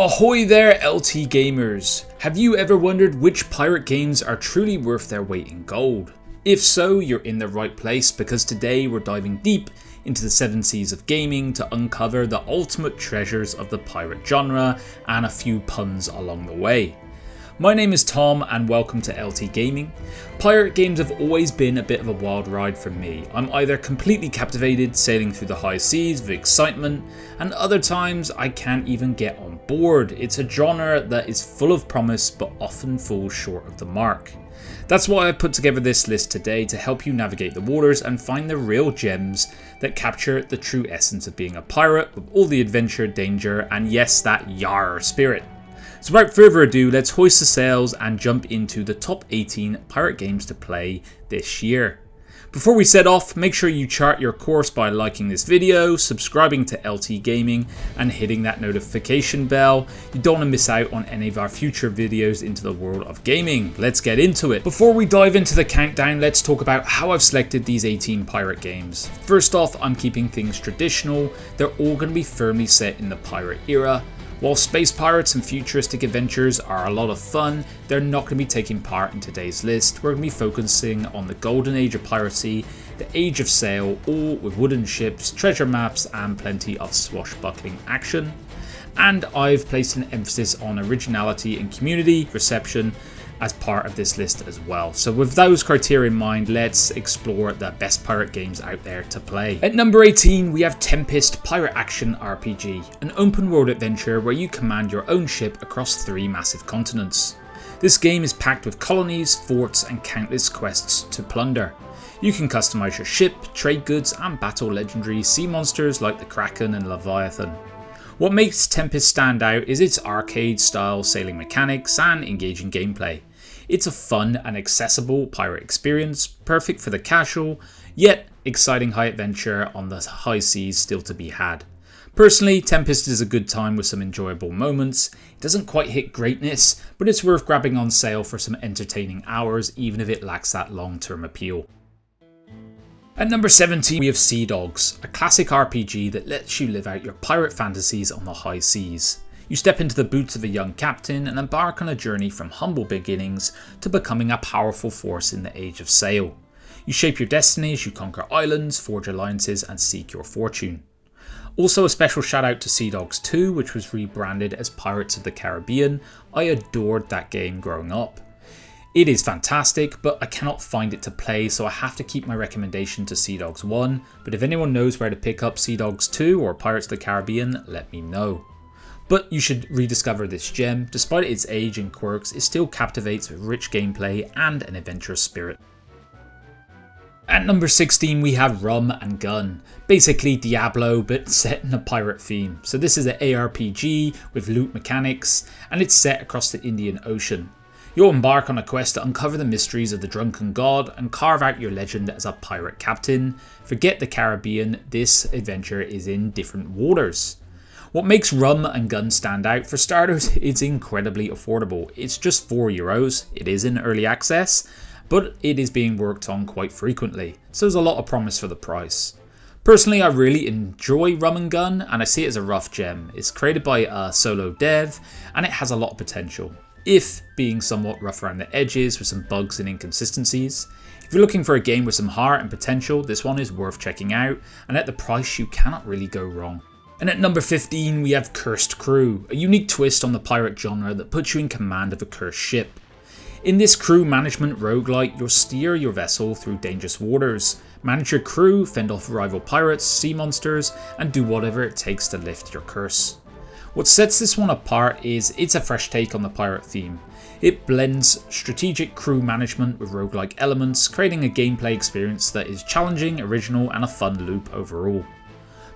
Ahoy there LT gamers! Have you ever wondered which pirate games are truly worth their weight in gold? If so, you're in the right place because today we're diving deep into the 7 seas of gaming to uncover the ultimate treasures of the pirate genre and a few puns along the way. My name is Tom and welcome to LT Gaming. Pirate games have always been a bit of a wild ride for me. I'm either completely captivated sailing through the high seas with excitement, and other times I can't even get on board. It's a genre that is full of promise but often falls short of the mark. That's why I put together this list today to help you navigate the waters and find the real gems that capture the true essence of being a pirate with all the adventure, danger, and yes, that yar spirit. So without further ado, let's hoist the sails and jump into the top 18 pirate games to play this year. Before we set off, make sure you chart your course by liking this video, subscribing to LT Gaming and hitting that notification bell. You don't want to miss out on any of our future videos into the world of gaming. Let's get into it. Before we dive into the countdown, let's talk about how I've selected these 18 pirate games. First off, I'm keeping things traditional. They're all going to be firmly set in the pirate era. While space pirates and futuristic adventures are a lot of fun, they're not going to be taking part in today's list. We're going to be focusing on the golden age of piracy, the age of sail, all with wooden ships, treasure maps and plenty of swashbuckling action. And I've placed an emphasis on originality and community reception as part of this list as well. So with those criteria in mind, let's explore the best pirate games out there to play. At number 18, we have Tempest Pirate Action RPG, an open world adventure where you command your own ship across 3 massive continents. This game is packed with colonies, forts and countless quests to plunder. You can customize your ship, trade goods and battle legendary sea monsters like the Kraken and Leviathan. What makes Tempest stand out is its arcade style sailing mechanics and engaging gameplay. It's a fun and accessible pirate experience, perfect for the casual, yet exciting high adventure on the high seas still to be had. Personally, Tempest is a good time with some enjoyable moments. It doesn't quite hit greatness, but it's worth grabbing on sale for some entertaining hours even if it lacks that long-term appeal. At number 17, we have Sea Dogs, a classic RPG that lets you live out your pirate fantasies on the high seas. You step into the boots of a young captain and embark on a journey from humble beginnings to becoming a powerful force in the age of sail. You shape your destiny as you conquer islands, forge alliances and seek your fortune. Also a special shout out to Sea Dogs 2, which was rebranded as Pirates of the Caribbean. I adored that game growing up. It is fantastic, but I cannot find it to play, so I have to keep my recommendation to Sea Dogs 1, but if anyone knows where to pick up Sea Dogs 2 or Pirates of the Caribbean, let me know. But you should rediscover this gem. Despite its age and quirks, it still captivates with rich gameplay and an adventurous spirit. At number 16 we have Rum Gun, basically Diablo but set in a pirate theme. So this is an ARPG with loot mechanics and it's set across the Indian Ocean. You'll embark on a quest to uncover the mysteries of the drunken god and carve out your legend as a pirate captain. Forget the Caribbean, this adventure is in different waters. What makes Rum Gun stand out, for starters, it's incredibly affordable. It's just €4. It is in early access, but it is being worked on quite frequently, so there's a lot of promise for the price. Personally, I really enjoy Rum Gun and I see it as a rough gem. It's created by a solo dev and it has a lot of potential, if being somewhat rough around the edges with some bugs and inconsistencies. If you're looking for a game with some heart and potential, this one is worth checking out, and at the price you cannot really go wrong. And at number 15 we have Cursed Crew, a unique twist on the pirate genre that puts you in command of a cursed ship. In this crew management roguelike, you'll steer your vessel through dangerous waters, manage your crew, fend off rival pirates, sea monsters, and do whatever it takes to lift your curse. What sets this one apart is it's a fresh take on the pirate theme. It blends strategic crew management with roguelike elements, creating a gameplay experience that is challenging, original, and a fun loop overall.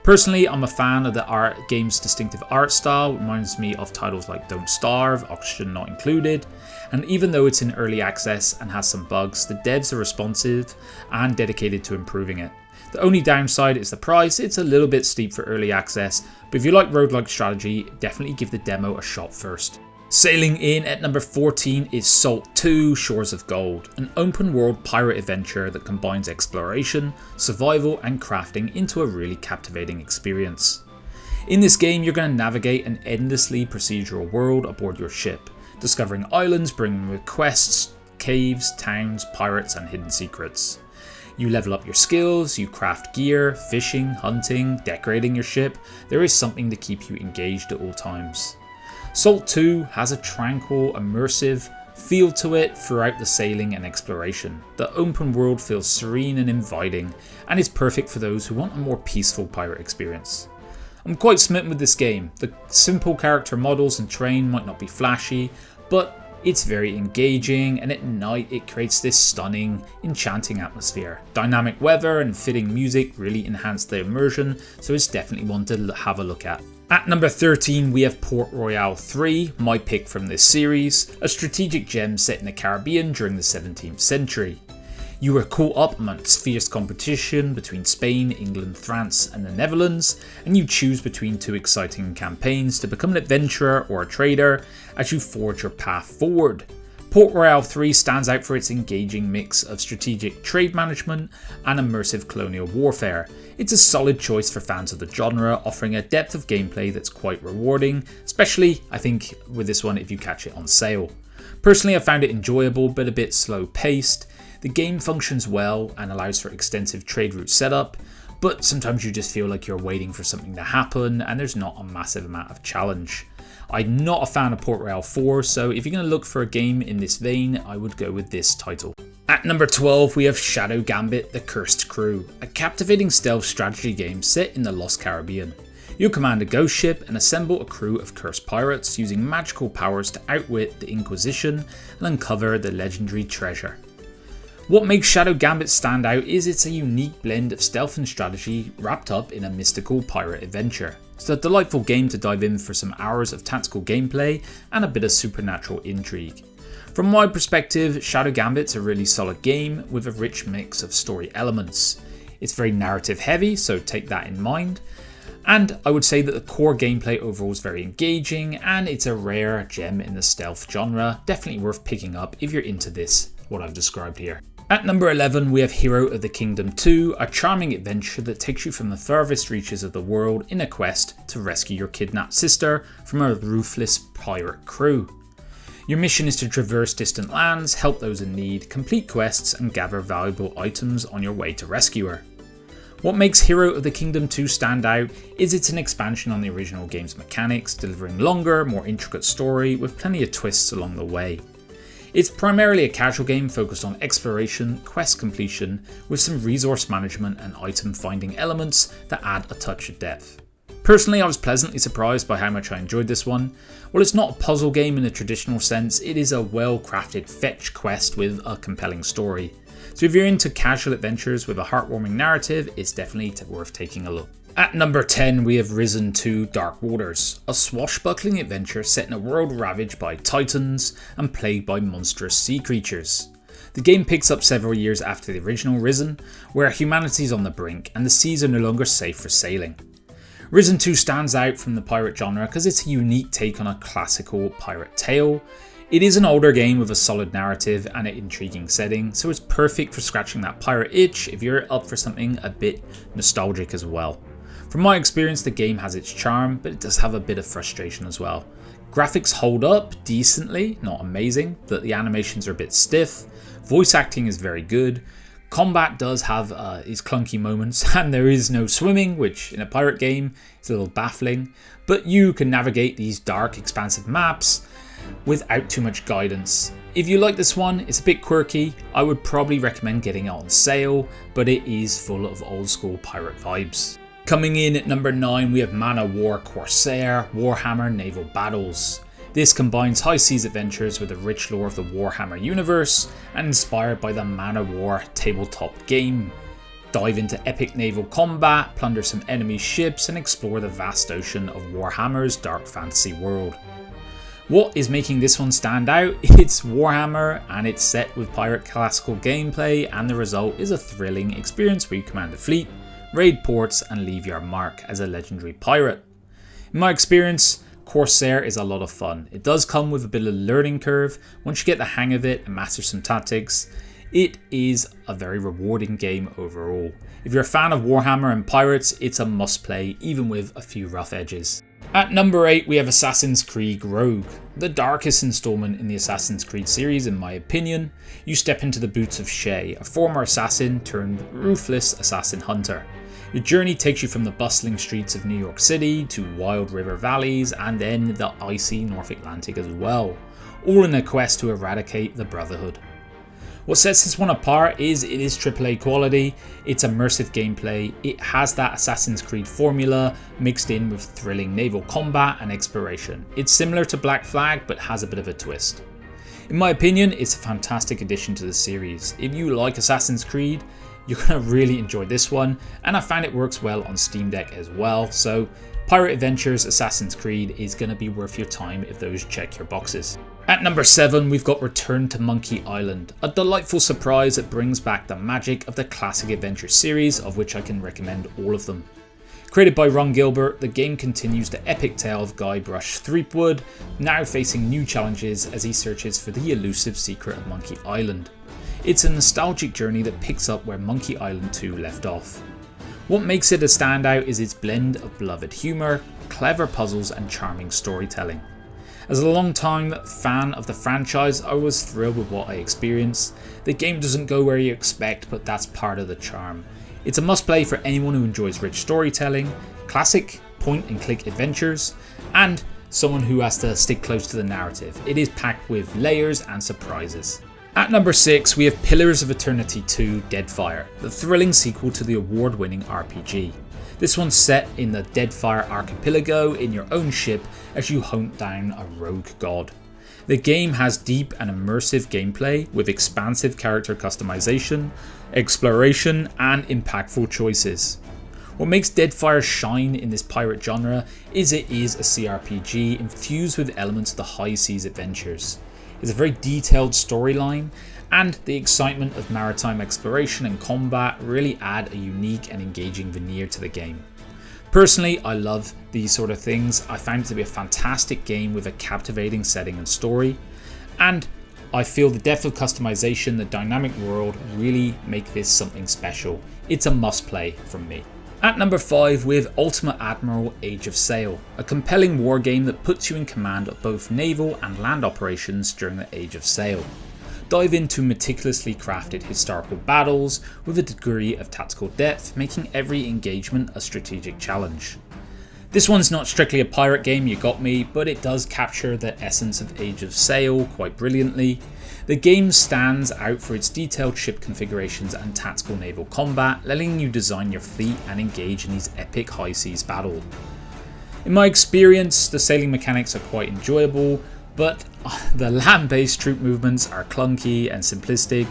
Personally, I'm a fan of the game's distinctive art style. It reminds me of titles like Don't Starve, Oxygen Not Included, and even though it's in early access and has some bugs, the devs are responsive and dedicated to improving it. The only downside is the price. It's a little bit steep for early access, but if you like roguelike strategy, definitely give the demo a shot first. Sailing in at number 14 is Salt 2 Shores of Gold, an open world pirate adventure that combines exploration, survival and crafting into a really captivating experience. In this game, you're going to navigate an endlessly procedural world aboard your ship, discovering islands bringing with quests, caves, towns, pirates, and hidden secrets. You level up your skills, you craft gear, fishing, hunting, decorating your ship. There is something to keep you engaged at all times. Salt 2 has a tranquil, immersive feel to it throughout the sailing and exploration. The open world feels serene and inviting, and is perfect for those who want a more peaceful pirate experience. I'm quite smitten with this game. The simple character models and terrain might not be flashy, but it's very engaging, and at night it creates this stunning, enchanting atmosphere. Dynamic weather and fitting music really enhance the immersion, so it's definitely one to have a look at. At number 13 we have Port Royale 3, my pick from this series, a strategic gem set in the Caribbean during the 17th century. You were caught up amongst fierce competition between Spain, England, France and the Netherlands, and you choose between two exciting campaigns to become an adventurer or a trader as you forge your path forward. Port Royale 3 stands out for its engaging mix of strategic trade management and immersive colonial warfare. It's a solid choice for fans of the genre, offering a depth of gameplay that's quite rewarding, especially I think with this one if you catch it on sale. Personally I found it enjoyable but a bit slow paced. The game functions well and allows for extensive trade route setup, but sometimes you just feel like you're waiting for something to happen and there's not a massive amount of challenge. I'm not a fan of Port Royale 4, so if you're going to look for a game in this vein, I would go with this title. At number 12 we have Shadow Gambit The Cursed Crew, a captivating stealth strategy game set in the Lost Caribbean. You'll command a ghost ship and assemble a crew of cursed pirates using magical powers to outwit the Inquisition and uncover the legendary treasure. What makes Shadow Gambit stand out is it's a unique blend of stealth and strategy wrapped up in a mystical pirate adventure. It's a delightful game to dive in for some hours of tactical gameplay and a bit of supernatural intrigue. From my perspective, Shadow Gambit's a really solid game with a rich mix of story elements. It's very narrative heavy, so take that in mind. And I would say that the core gameplay overall is very engaging and it's a rare gem in the stealth genre, definitely worth picking up if you're into this, what I've described here. At number 11 we have Hero of the Kingdom 2, a charming adventure that takes you from the furthest reaches of the world in a quest to rescue your kidnapped sister from a ruthless pirate crew. Your mission is to traverse distant lands, help those in need, complete quests and gather valuable items on your way to rescue her. What makes Hero of the Kingdom 2 stand out is it's an expansion on the original game's mechanics, delivering longer, more intricate story with plenty of twists along the way. It's primarily a casual game focused on exploration, quest completion, with some resource management and item finding elements that add a touch of depth. Personally, I was pleasantly surprised by how much I enjoyed this one. While it's not a puzzle game in the traditional sense, it is a well-crafted fetch quest with a compelling story. So if you're into casual adventures with a heartwarming narrative, it's definitely worth taking a look. At number 10 we have Risen 2 Dark Waters, a swashbuckling adventure set in a world ravaged by titans and plagued by monstrous sea creatures. The game picks up several years after the original Risen, where humanity is on the brink and the seas are no longer safe for sailing. Risen 2 stands out from the pirate genre because it's a unique take on a classical pirate tale. It is an older game with a solid narrative and an intriguing setting, so it's perfect for scratching that pirate itch if you're up for something a bit nostalgic as well. From my experience, the game has its charm, but it does have a bit of frustration as well. Graphics hold up decently, not amazing, but the animations are a bit stiff. Voice acting is very good. Combat does have its clunky moments, and there is no swimming, which in a pirate game is a little baffling. But you can navigate these dark, expansive maps without too much guidance. If you like this one, it's a bit quirky. I would probably recommend getting it on sale, but it is full of old school pirate vibes. Coming in at number 9 we have Man of War Corsair Warhammer Naval Battles. This combines high seas adventures with the rich lore of the Warhammer universe and inspired by the Man of War tabletop game. Dive into epic naval combat, plunder some enemy ships and explore the vast ocean of Warhammer's dark fantasy world. What is making this one stand out? It's Warhammer and it's set with pirate classical gameplay, and the result is a thrilling experience where you command a fleet, raid ports and leave your mark as a legendary pirate. In my experience, Corsair is a lot of fun. It does come with a bit of a learning curve. Once you get the hang of it and master some tactics, It is a very rewarding game overall. If you're a fan of Warhammer and pirates, it's a must play, even with a few rough edges. At number 8 we have Assassin's Creed Rogue, the darkest installment in the Assassin's Creed series in my opinion. You step into the boots of Shay, a former assassin turned ruthless assassin hunter. Your journey takes you from the bustling streets of New York City to wild river valleys and then the icy North Atlantic as well, all in a quest to eradicate the Brotherhood. What sets this one apart is it is AAA quality, it's immersive gameplay, it has that Assassin's Creed formula mixed in with thrilling naval combat and exploration. It's similar to Black Flag but has a bit of a twist. In my opinion, it's a fantastic addition to the series. If you like Assassin's Creed, you're going to really enjoy this one, and I find it works well on Steam Deck as well, so Pirate Adventures Assassin's Creed is going to be worth your time if those check your boxes. At number 7 we've got Return to Monkey Island, a delightful surprise that brings back the magic of the classic adventure series, of which I can recommend all of them. Created by Ron Gilbert, the game continues the epic tale of Guybrush Threepwood, now facing new challenges as he searches for the elusive secret of Monkey Island. It's a nostalgic journey that picks up where Monkey Island 2 left off. What makes it a standout is its blend of beloved humour, clever puzzles and charming storytelling. As a long-time fan of the franchise, I was thrilled with what I experienced. The game doesn't go where you expect, but that's part of the charm. It's a must-play for anyone who enjoys rich storytelling, classic point-and-click adventures, and someone who has to stick close to the narrative. It is packed with layers and surprises. At number 6 we have Pillars of Eternity 2 Deadfire, the thrilling sequel to the award-winning RPG. This one's set in the Deadfire archipelago in your own ship as you hunt down a rogue god. The game has deep and immersive gameplay with expansive character customization, exploration and impactful choices. What makes Deadfire shine in this pirate genre is it is a CRPG infused with elements of the high seas adventures. It's a very detailed storyline, and the excitement of maritime exploration and combat really add a unique and engaging veneer to the game. Personally, I love these sort of things. I found it to be a fantastic game with a captivating setting and story, and I feel the depth of customization, the dynamic world really make this something special. It's a must play from me. At number 5 we have Ultimate Admiral Age of Sail, a compelling war game that puts you in command of both naval and land operations during the Age of Sail. Dive into meticulously crafted historical battles with a degree of tactical depth, making every engagement a strategic challenge. This one's not strictly a pirate game, you got me, but it does capture the essence of Age of Sail quite brilliantly. The game stands out for its detailed ship configurations and tactical naval combat, letting you design your fleet and engage in these epic high seas battles. In my experience, the sailing mechanics are quite enjoyable, but the land-based troop movements are clunky and simplistic,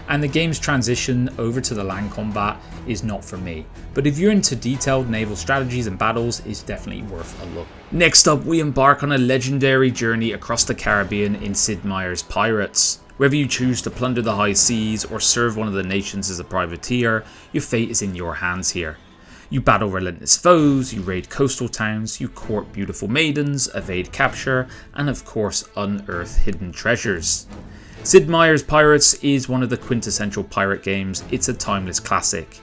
and the game's transition over to the land combat is not for me. But if you're into detailed naval strategies and battles, it's definitely worth a look. Next up, we embark on a legendary journey across the Caribbean in Sid Meier's Pirates. Whether you choose to plunder the high seas or serve one of the nations as a privateer, your fate is in your hands here. You battle relentless foes, you raid coastal towns, you court beautiful maidens, evade capture, and of course unearth hidden treasures. Sid Meier's Pirates is one of the quintessential pirate games. It's a timeless classic.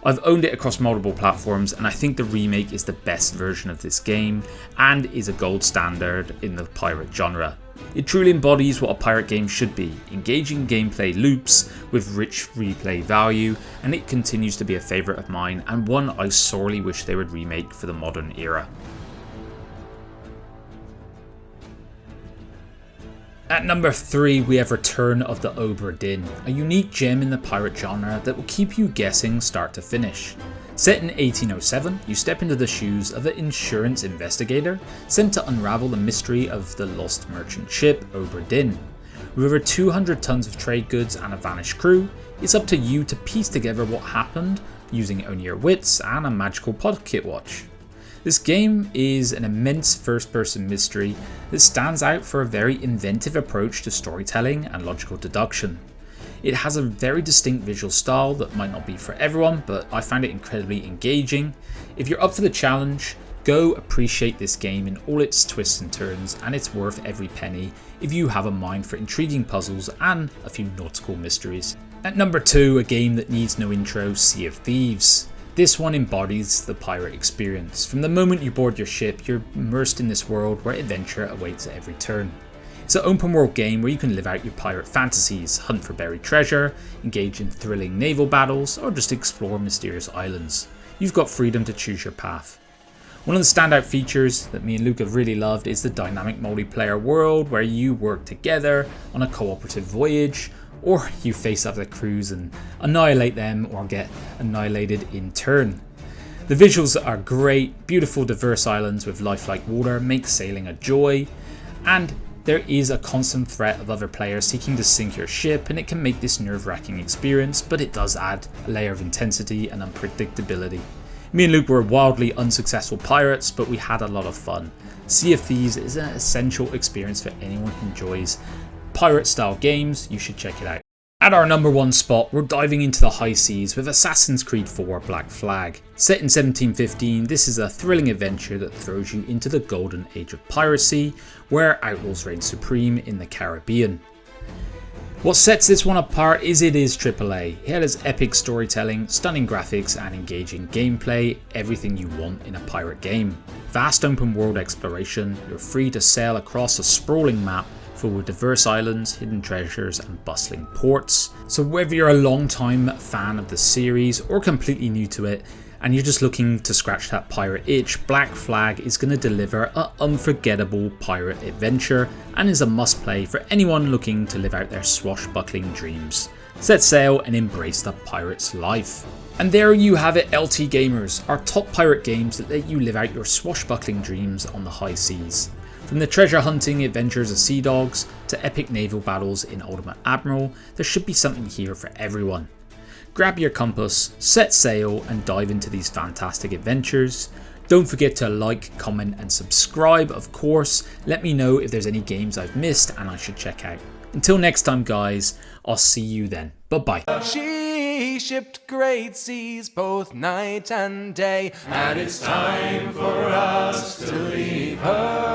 I've owned it across multiple platforms, and I think the remake is the best version of this game and is a gold standard in the pirate genre. It truly embodies what a pirate game should be, engaging gameplay loops with rich replay value, and it continues to be a favourite of mine and one I sorely wish they would remake for the modern era. At number 3 we have Return of the Obra Dinn, a unique gem in the pirate genre that will keep you guessing start to finish. Set in 1807, you step into the shoes of an insurance investigator sent to unravel the mystery of the lost merchant ship Obra Dinn. With over 200 tons of trade goods and a vanished crew, it's up to you to piece together what happened using only your wits and a magical pocket watch. This game is an immense first-person mystery that stands out for a very inventive approach to storytelling and logical deduction. It has a very distinct visual style that might not be for everyone, but I found it incredibly engaging. If you're up for the challenge, go appreciate this game in all its twists and turns, and it's worth every penny if you have a mind for intriguing puzzles and a few nautical mysteries. At number 2, a game that needs no intro, Sea of Thieves. This one embodies the pirate experience. From the moment you board your ship, you're immersed in this world where adventure awaits at every turn. It's an open world game where you can live out your pirate fantasies, hunt for buried treasure, engage in thrilling naval battles, or just explore mysterious islands. You've got freedom to choose your path. One of the standout features that me and Luke have really loved is the dynamic multiplayer world where you work together on a cooperative voyage, or you face other crews and annihilate them or get annihilated in turn. The visuals are great, beautiful diverse islands with lifelike water make sailing a joy, and there is a constant threat of other players seeking to sink your ship, and it can make this nerve-wracking experience, but it does add a layer of intensity and unpredictability. Me and Luke were wildly unsuccessful pirates, but we had a lot of fun. Sea of Thieves is an essential experience for anyone who enjoys pirate style games. You should check it out. At our number 1 spot, we're diving into the high seas with Assassin's Creed 4 Black Flag. Set in 1715, this is a thrilling adventure that throws you into the golden age of piracy, where outlaws reign supreme in the Caribbean. What sets this one apart is it is AAA. It has epic storytelling, stunning graphics and engaging gameplay, everything you want in a pirate game. Vast open world exploration, you're free to sail across a sprawling map filled with diverse islands, hidden treasures and bustling ports. So whether you're a long-time fan of the series or completely new to it, and you're just looking to scratch that pirate itch, Black Flag is going to deliver an unforgettable pirate adventure and is a must-play for anyone looking to live out their swashbuckling dreams. Set sail and embrace the pirate's life. And there you have it, LT Gamers, our top pirate games that let you live out your swashbuckling dreams on the high seas. From the treasure hunting adventures of Sea Dogs to epic naval battles in Ultimate Admiral, there should be something here for everyone. Grab your compass, set sail and dive into these fantastic adventures. Don't forget to like, comment and subscribe, of course. Let me know if there's any games I've missed and I should check out. Until next time guys, I'll see you then. Bye bye. She shipped great seas both night and day, and it's time for us to leave her.